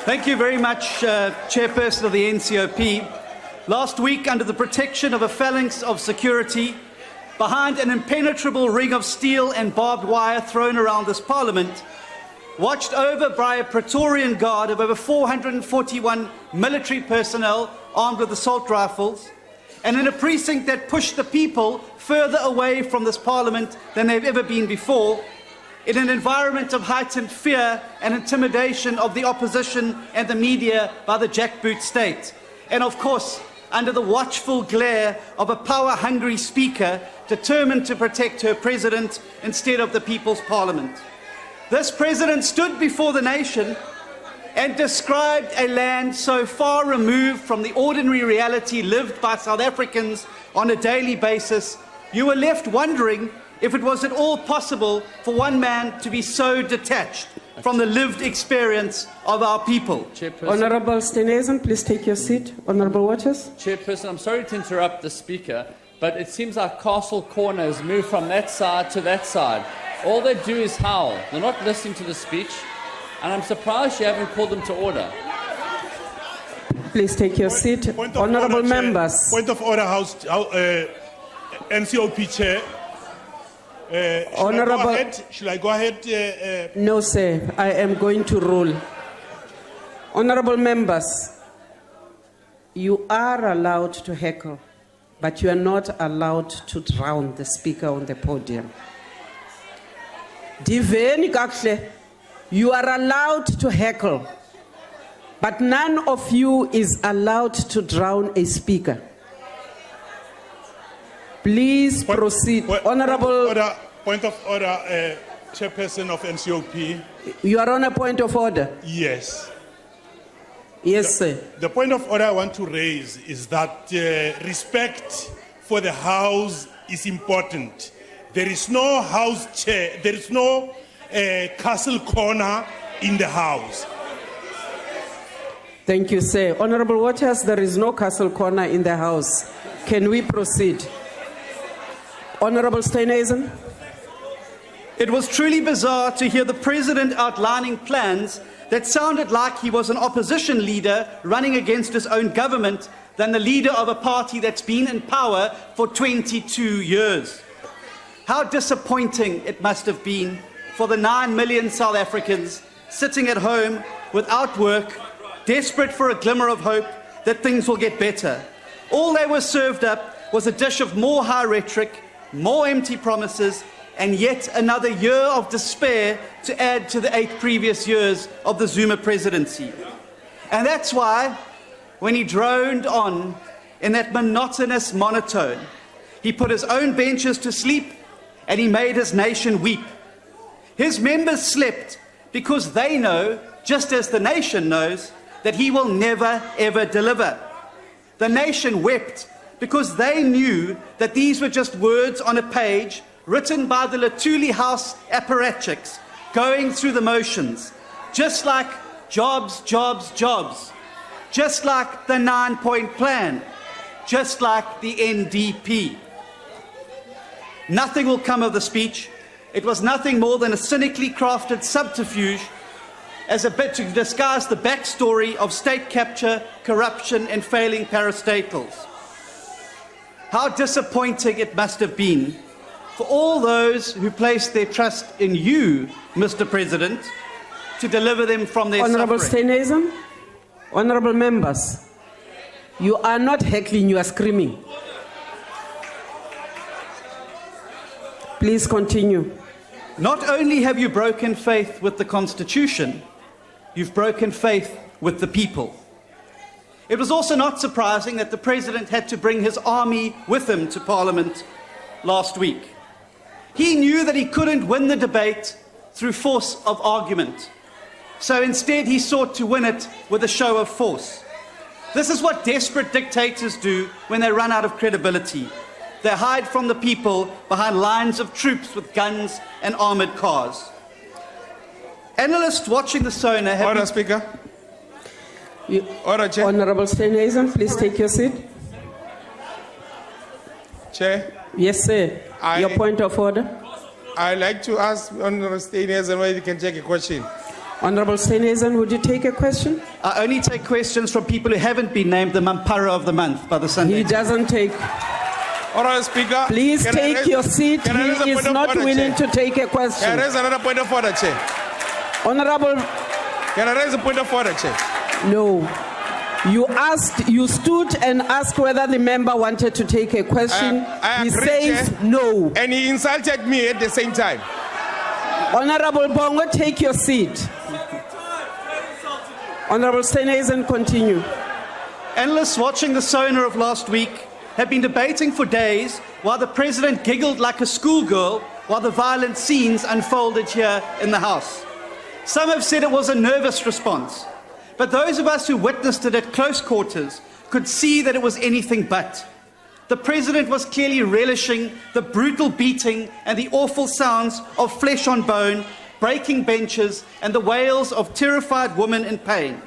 Thank you very much, Chairperson of the NCOP. Last week, under the protection of a phalanx of security, behind an impenetrable ring of steel and barbed wire thrown around this Parliament, watched over by a Praetorian Guard of over 441 military personnel armed with assault rifles, and in a precinct that pushed the people further away from this Parliament than they've ever been before, in an environment of heightened fear and intimidation of the opposition and the media by the jackboot state, and of course, under the watchful glare of a power-hungry speaker determined to protect her president instead of the People's Parliament. This president stood before the nation and described a land so far removed from the ordinary reality lived by South Africans on a daily basis, you were left wondering if it was at all possible for one man to be so detached from the lived experience of our people. Honourable Steenhuisen, please take your seat. Honourable Waters. Chairperson, I'm sorry to interrupt the Speaker, but it seems like Castle Corner has moved from that side to that side. All they do is howl. They're not listening to the speech, and I'm surprised you haven't called them to order. Please take your seat. Honourable members. Point of order, House NCOP Chair. Honourable. Shall I go ahead? No, sir. I am going to rule. Honourable members, you are allowed to heckle, but you are not allowed to drown the speaker on the podium. Diveni kakhle, you are allowed to heckle, but none of you is allowed to drown a speaker. Please proceed. Honourable. Point of order, Chairperson of NCOP. You are on a point of order? Yes. Yes, sir. The point of order I want to raise is that respect for the House is important. There is no House chair, there is no castle corner in the House. Thank you, sir. Honourable Waters, there is no castle corner in the House. Can we proceed? Honourable Steenhuisen. It was truly bizarre to hear the President outlining plans that sounded like he was an opposition leader running against his own government than the leader of a party that's been in power for 22 years. How disappointing it must have been for the 9 million South Africans sitting at home without work, desperate for a glimmer of hope that things will get better. All they were served up was a dish of more high rhetoric, more empty promises, and yet another year of despair to add to the 8 previous years of the Zuma presidency. And that's why, when he droned on in that monotonous monotone, he put his own benches to sleep and he made his nation weep. His members slept because they know, just as the nation knows, that he will never ever deliver. The nation wept because they knew that these were just words on a page written by the Latuli House apparatchiks, going through the motions, just like jobs, jobs, jobs, just like the 9-point plan, just like the NDP. Nothing will come of the speech. It was nothing more than a cynically crafted subterfuge as a bit to disguise the backstory of state capture, corruption, and failing parastatals. How disappointing it must have been for all those who placed their trust in you, Mr. President, to deliver them from their Honourable suffering. Steenhuisen, honourable members, you are not heckling, you are screaming. Please continue. Not only have you broken faith with the Constitution, you've broken faith with the people. It was also not surprising that the President had to bring his army with him to Parliament last week. He knew that he couldn't win the debate through force of argument. So instead he sought to win it with a show of force. This is what desperate dictators do when they run out of credibility. They hide from the people behind lines of troops with guns and armoured cars. Analysts watching the SONA have... Order, Speaker. Order, Chair. Honourable Steenhuisen, please take your seat. Chair. Yes, sir. Your point of order. I'd like to ask Honourable Steenhuisen whether he can take a question. Honorable Steenhuisen, would you take a question? I only take questions from people who haven't been named the Mampara of the Month by the Sunday. He doesn't take. All right, Speaker. Please Can I take raise- your seat. can I raise a He point is of not order, willing Chair? to take a Can I question. raise another point of order, Chair? Honorable, Can I raise a point of order, Chair? no. You stood and asked whether the member wanted to take a question. I He agree, says Chair. no. And he insulted me at the same time. Honorable Bongo, take your seat. Honorable Steenhuisen, continue. Analysts watching the SONA of last week have been debating for days while the president giggled like a schoolgirl while the violent scenes unfolded here in the House. Some have said it was a nervous response, but those of us who witnessed it at close quarters could see that it was anything but. The president was clearly relishing the brutal beating and the awful sounds of flesh on bone, breaking benches, and the wails of terrified women in pain.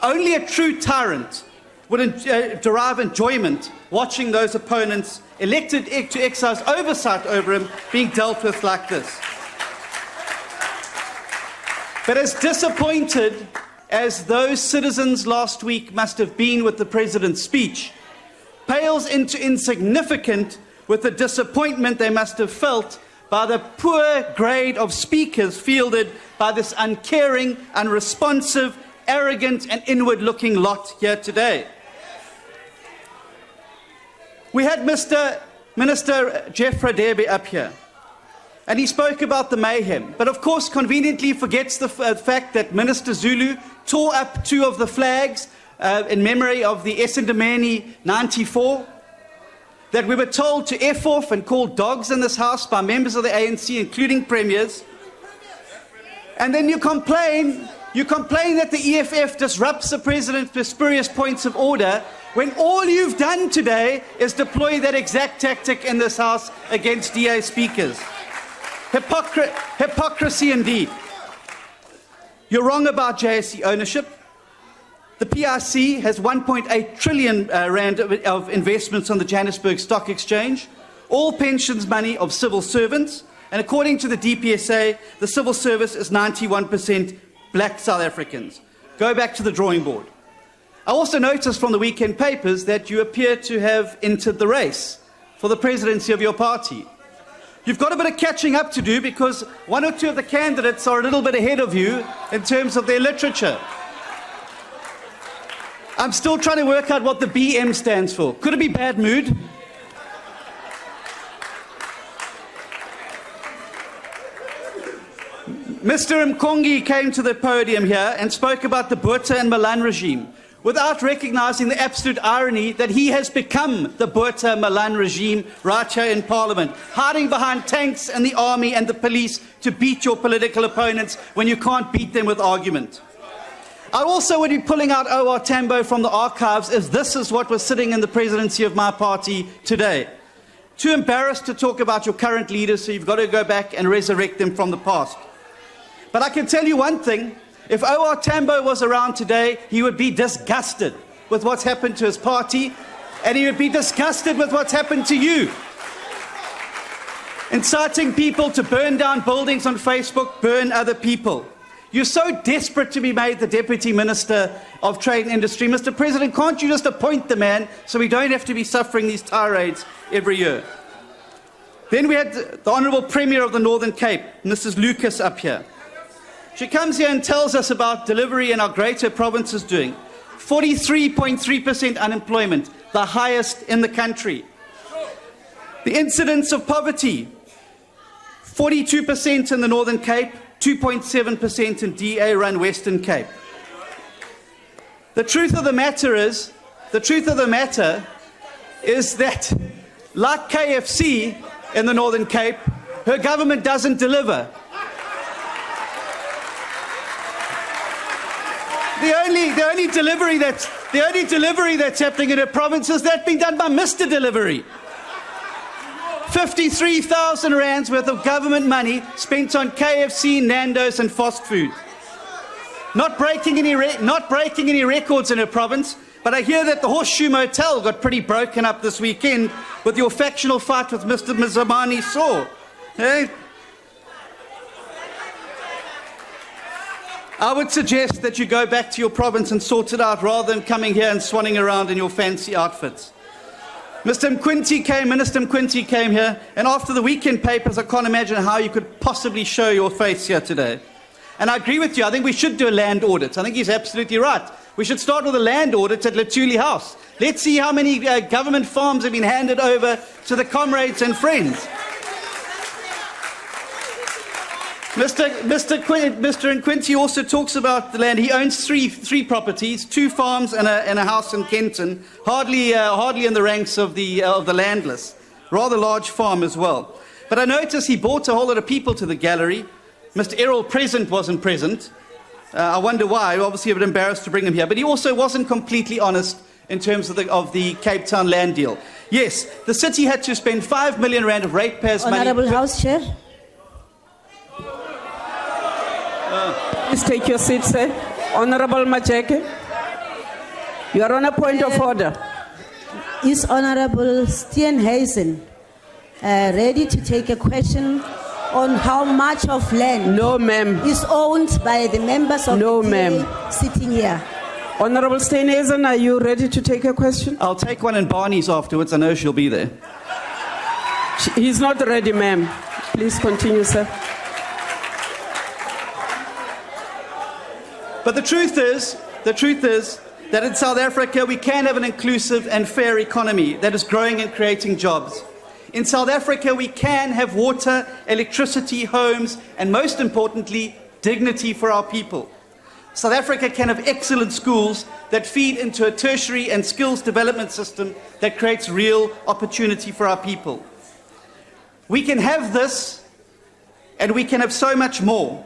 Only a true tyrant would derive enjoyment watching those opponents elected to exercise oversight over him being dealt with like this. But as disappointed as those citizens last week must have been with the president's speech, pales into insignificant with the disappointment they must have felt by the poor grade of speakers fielded by this uncaring, unresponsive, arrogant and inward-looking lot here today. We had Minister Jeff Radebe up here, and he spoke about the mayhem, but of course conveniently forgets the fact that Minister Zulu tore up 2 of the flags in memory of the Esendameni 94, that we were told to F off and call dogs in this House by members of the ANC, including premiers, and then you complain that the EFF disrupts the president's spurious points of order when all you've done today is deploy that exact tactic in this House against DA speakers. Hypocrisy indeed. You're wrong about JSE ownership. The PIC has 1.8 trillion rand of investments on the Johannesburg Stock Exchange, all pensions money of civil servants, and according to the DPSA, the civil service is 91% black South Africans. Go back to the drawing board. I also noticed from the weekend papers that you appear to have entered the race for the presidency of your party. You've got a bit of catching up to do because 1 or 2 of the candidates are a little bit ahead of you in terms of their literature. I'm still trying to work out what the BM stands for. Could it be bad mood? Mr. Mkongi came to the podium here and spoke about the Botha and Milan regime without recognizing the absolute irony that he has become the Botha Milan regime right here in Parliament, hiding behind tanks and the army and the police to beat your political opponents when you can't beat them with argument. I also would be pulling out O.R. Tambo from the archives if this is what was sitting in the presidency of my party today. Too embarrassed to talk about your current leaders, so you've got to go back and resurrect them from the past. But I can tell you one thing, if O.R. Tambo was around today, he would be disgusted with what's happened to his party, and he would be disgusted with what's happened to you. Inciting people to burn down buildings on Facebook, burn other people. You're so desperate to be made the Deputy Minister of Trade and Industry. Mr. President, can't you just appoint the man so we don't have to be suffering these tirades every year? Then we had the Honourable Premier of the Northern Cape, Mrs. Lucas, up here. She comes here and tells us about delivery and our greater province is doing. 43.3% unemployment, the highest in the country. The incidence of poverty, 42% in the Northern Cape, 2.7% in DA-run Western Cape. The truth of the matter is that, like KFC in the Northern Cape, her government doesn't deliver. The only delivery that's happening in her province is that being done by Mr. Delivery. 53,000 rands worth of government money spent on KFC, Nando's and fast food. Not breaking any records in her province, but I hear that the Horseshoe Motel got pretty broken up this weekend with your factional fight with Mr. Mzamani Saw. I would suggest that you go back to your province and sort it out rather than coming here and swanning around in your fancy outfits. Minister Mquinty came here, and after the weekend papers, I can't imagine how you could possibly show your face here today. And I agree with you. I think we should do a land audit. I think he's absolutely right. We should start with a land audit at Letuli House. Let's see how many government farms have been handed over to the comrades and friends. Mr. Nquinty also talks about the land. He owns three properties, 2 farms and a house in Kenton, hardly in the ranks of the landless. Rather large farm as well. But I noticed he brought a whole lot of people to the gallery. Mr. Errol Present wasn't present. I wonder why. Obviously, a bit embarrassed to bring him here. But he also wasn't completely honest in terms of the Cape Town land deal. Yes, the city had to spend 5 million rand of ratepayers' money. Honourable House Chair. Please take your seat, sir. Honourable Majeke, you are on a point of order. Is Honourable Steenhuisen ready to take a question on how much of land No, ma'am. is owned by the members of No, the ma'am. DA sitting here? Honourable Steenhuisen, are you ready to take a question? I'll take one in Barney's afterwards. I know she'll be there. He's not ready, ma'am. Please continue, sir. But the truth is that in South Africa we can have an inclusive and fair economy that is growing and creating jobs. In South Africa we can have water, electricity, homes, and most importantly, dignity for our people. South Africa can have excellent schools that feed into a tertiary and skills development system that creates real opportunity for our people. We can have this, and we can have so much more.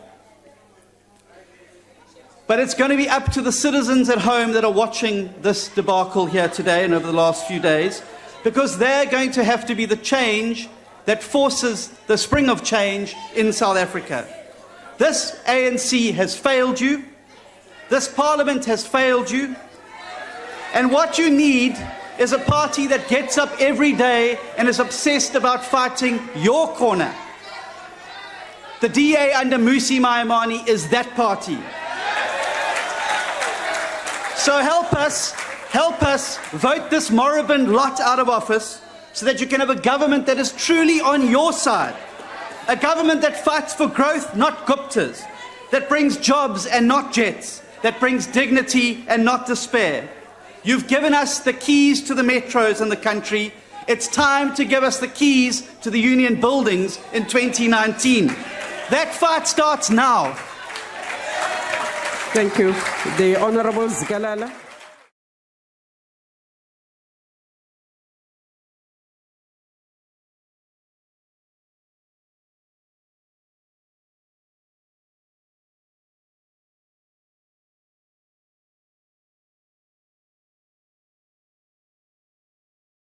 But it's going to be up to the citizens at home that are watching this debacle here today and over the last few days, because they're going to have to be the change that forces the spring of change in South Africa. This ANC has failed you. This Parliament has failed you. And what you need is a party that gets up every day and is obsessed about fighting your corner. The DA under Musi Maimane is that party. So help us vote this moribund lot out of office so that you can have a government that is truly on your side. A government that fights for growth, not Guptas. That brings jobs and not jets. That brings dignity and not despair. You've given us the keys to the metros in the country. It's time to give us the keys to the union buildings in 2019. That fight starts now. Thank you. The Honourable Zikalala.